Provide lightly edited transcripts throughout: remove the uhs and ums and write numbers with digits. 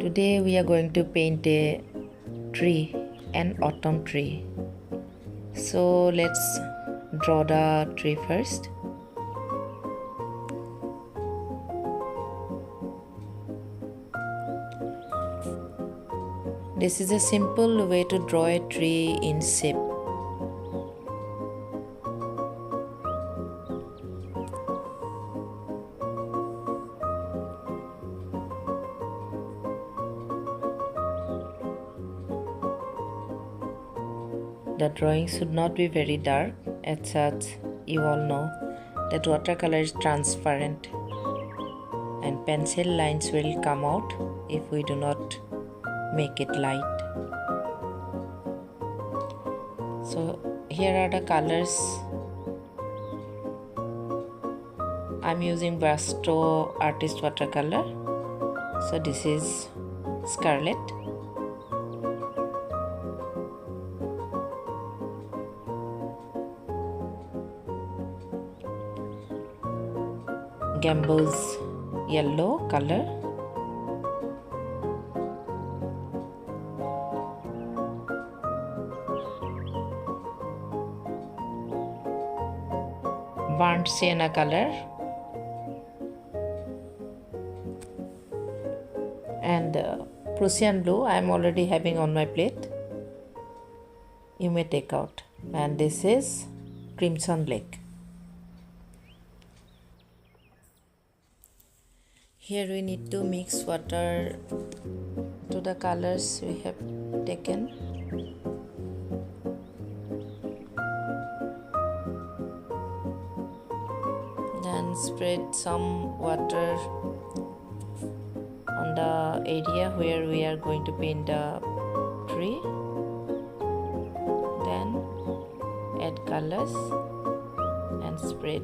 Today we are going to paint a tree, an autumn tree. So let's draw the tree first. This is a simple way to draw a tree in shape. The drawing should not be very dark, as such you all know that watercolor is transparent and pencil lines will come out if we do not make it light. So here are the colors. I'm using Basto Artist watercolor. So this is Scarlet. Gambo's yellow color. Burnt sienna color. And Prussian blue I am already having on my plate. You may take out. And this is Crimson Lake. Here we need to mix water to the colors we have taken. Then spread some water on the area where we are going to paint the tree. Then add colors and spread.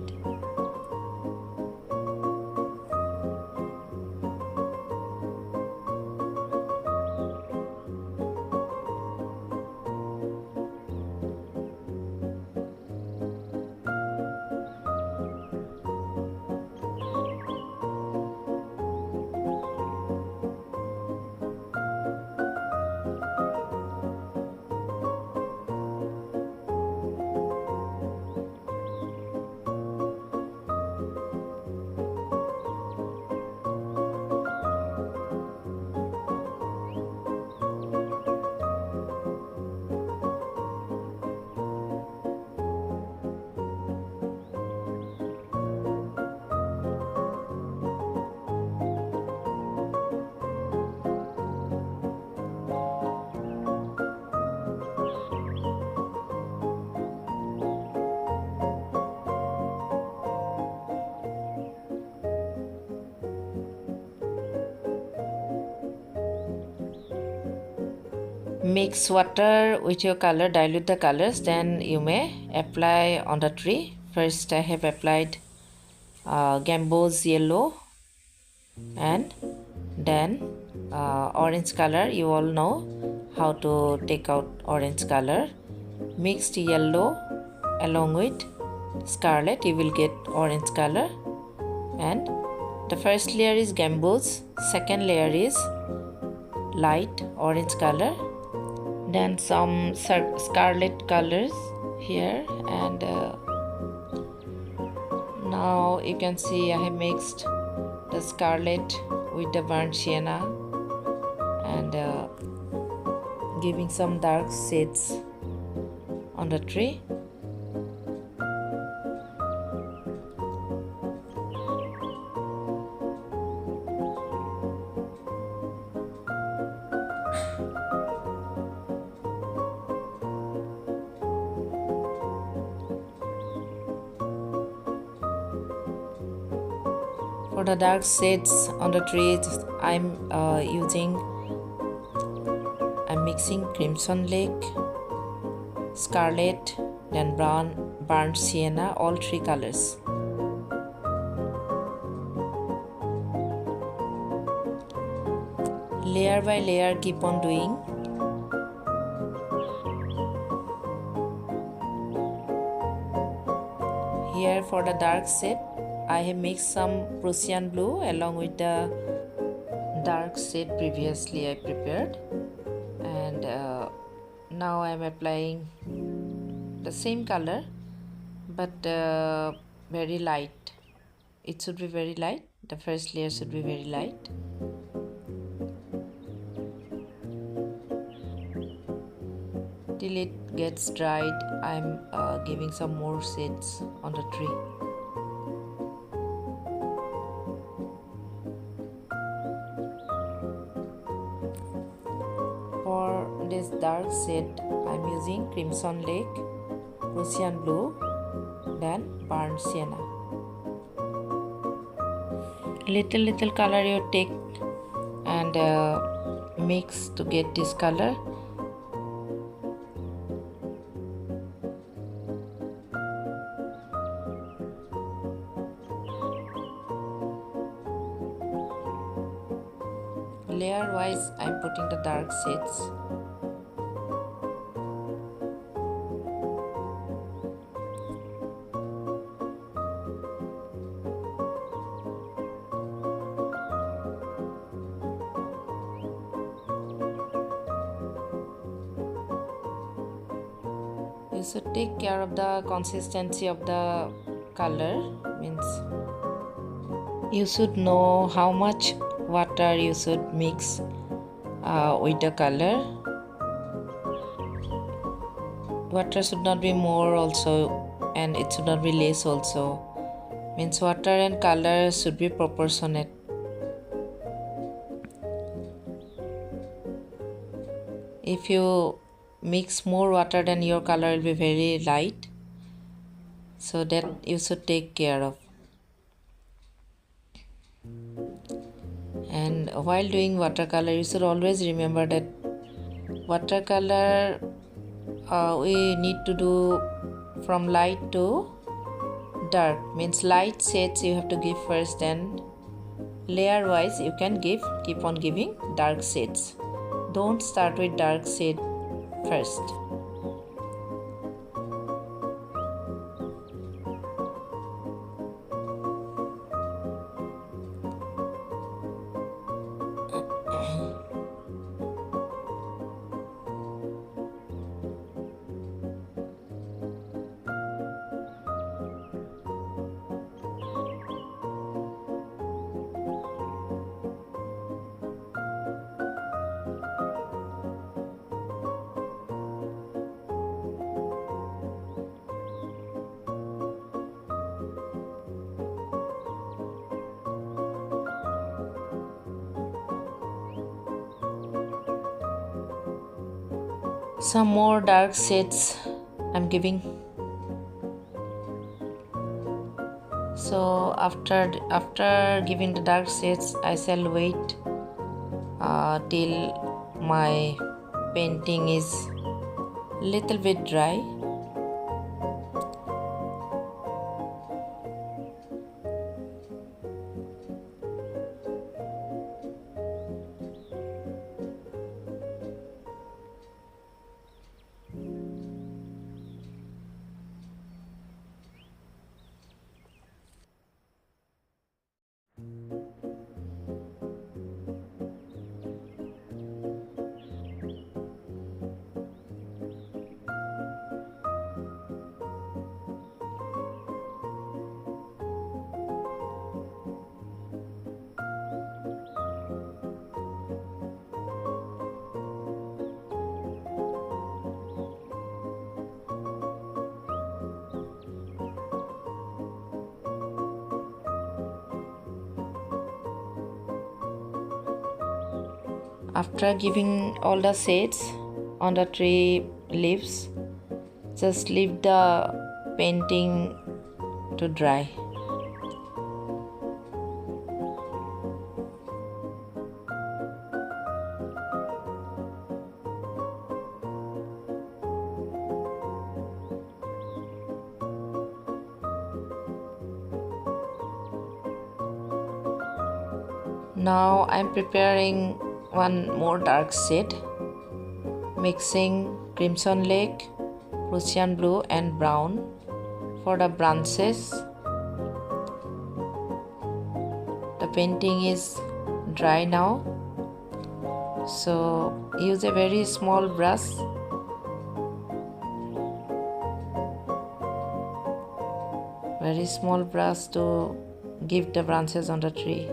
Mix water with your color, dilute the colors, then you may apply on the tree. First I have applied Gambo's yellow and then orange color. You all know how to take out orange color. Mixed yellow along with scarlet, you will get orange color. And the first layer is Gambo's, second layer is light orange color, then some scarlet colors here, and now you can see I have mixed the scarlet with the burnt sienna and giving some dark shades on the tree. For the dark shades on the trees, I'm mixing Crimson Lake, Scarlet, then brown, burnt sienna, all three colors. Layer by layer, keep on doing. Here for the dark shade, I have mixed some Prussian blue along with the dark shade previously I prepared, and now I am applying the same color but very light. It should be very light. The first layer should be very light. Till it gets dried, I'm giving some more shades on the tree. For this dark shade, I'm using Crimson Lake, Prussian Blue, then Burnt Sienna. Little color you take and mix to get this color. Layer wise, I'm putting the dark shades. You should take care of the consistency of the color, means you should know how much water you should mix with the color. Water should not be more also, and it should not be less also. Means water and color should be proportionate. If you mix more water, then your color will be very light, so that you should take care of. And while doing watercolor, you should always remember that watercolor we need to do from light to dark, means light shades you have to give first, and layer wise you can keep on giving dark shades. Don't start with dark shade first. Some more dark shades I'm giving. So after giving the dark shades, I shall wait till my painting is little bit dry. After giving all the shades on the tree leaves, just leave the painting to dry. Now I'm preparing one more dark shade, mixing Crimson Lake, Prussian Blue and Brown for the branches. The painting is dry now. So use a very small brush. Very small brush to give the branches on the tree.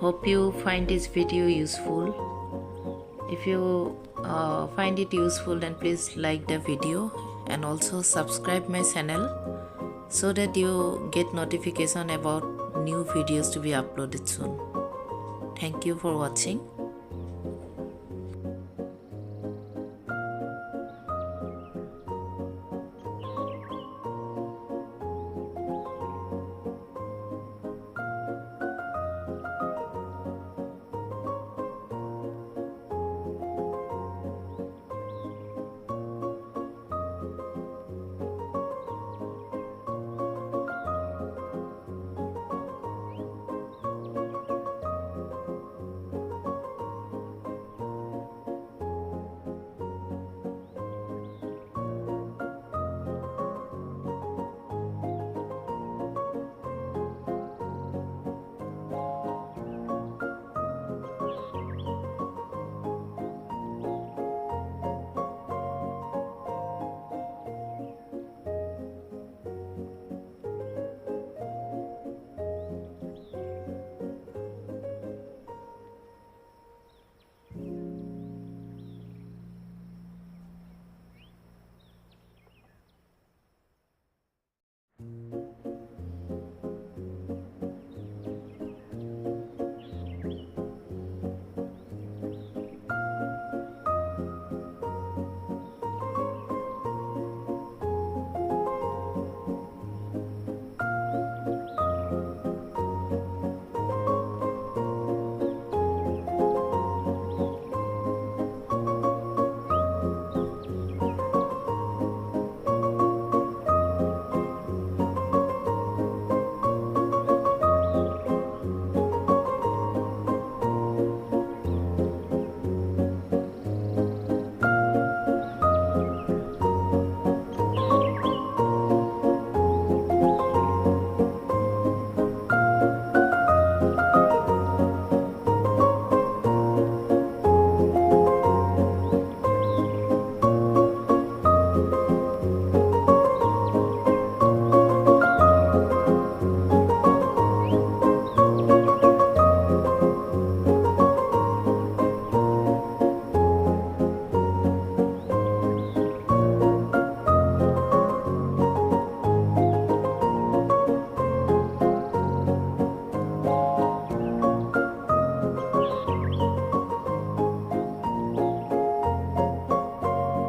Hope you find this video useful. If you find it useful, then please like the video and also subscribe my channel so that you get notification about new videos to be uploaded soon. Thank you for watching.